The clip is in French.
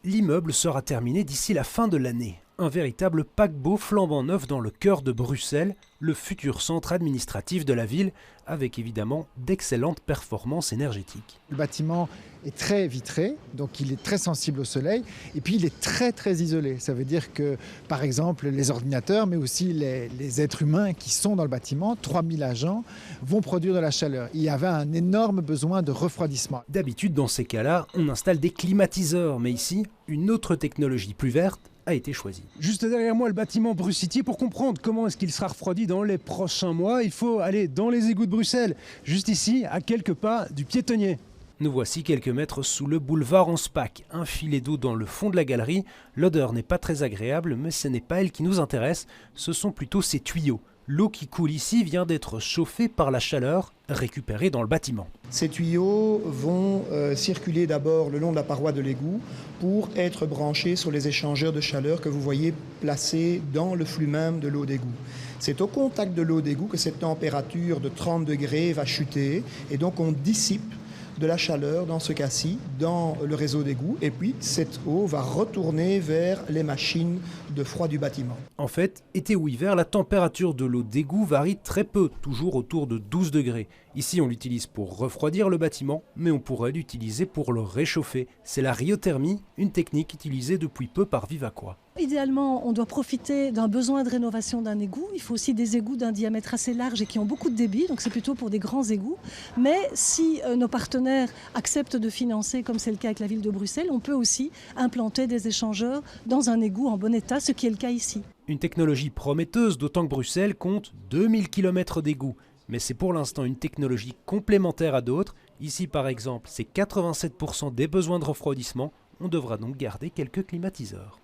l'immeuble sera terminé d'ici la fin de l'année. Un véritable paquebot flambant neuf dans le cœur de Bruxelles, le futur centre administratif de la ville, avec évidemment d'excellentes performances énergétiques. Le bâtiment est très vitré, donc il est très sensible au soleil, et puis il est très isolé. Ça veut dire que, par exemple, les ordinateurs, mais aussi les êtres humains qui sont dans le bâtiment, 3000 agents, vont produire de la chaleur. Il y avait un énorme besoin de refroidissement. D'habitude, dans ces cas-là, on installe des climatiseurs, mais ici, une autre technologie plus verte a été choisie. Juste derrière moi, le bâtiment Brucity. Pour comprendre comment est-ce qu'il sera refroidi dans les prochains mois, il faut aller dans les égouts de Bruxelles, juste ici, à quelques pas du piétonnier. Nous voici quelques mètres sous le boulevard Anspach, un filet d'eau dans le fond de la galerie. L'odeur n'est pas très agréable, mais ce n'est pas elle qui nous intéresse, ce sont plutôt ces tuyaux. L'eau qui coule ici vient d'être chauffée par la chaleur récupérée dans le bâtiment. Ces tuyaux vont circuler d'abord le long de la paroi de l'égout pour être branchés sur les échangeurs de chaleur que vous voyez placés dans le flux même de l'eau d'égout. C'est au contact de l'eau d'égout que cette température de 30 degrés va chuter et donc on dissipe de la chaleur, dans ce cas-ci, dans le réseau d'égout. Et puis, cette eau va retourner vers les machines de froid du bâtiment. En fait, été ou hiver, la température de l'eau d'égout varie très peu, toujours autour de 12 degrés. Ici, on l'utilise pour refroidir le bâtiment, mais on pourrait l'utiliser pour le réchauffer. C'est la ryothermie, une technique utilisée depuis peu par Vivaqua. Idéalement, on doit profiter d'un besoin de rénovation d'un égout. Il faut aussi des égouts d'un diamètre assez large et qui ont beaucoup de débit, donc c'est plutôt pour des grands égouts. Mais si nos partenaires acceptent de financer, comme c'est le cas avec la ville de Bruxelles, on peut aussi implanter des échangeurs dans un égout en bon état, ce qui est le cas ici. Une technologie prometteuse, d'autant que Bruxelles compte 2000 km d'égouts. Mais c'est pour l'instant une technologie complémentaire à d'autres. Ici, par exemple, c'est 87% des besoins de refroidissement. On devra donc garder quelques climatiseurs.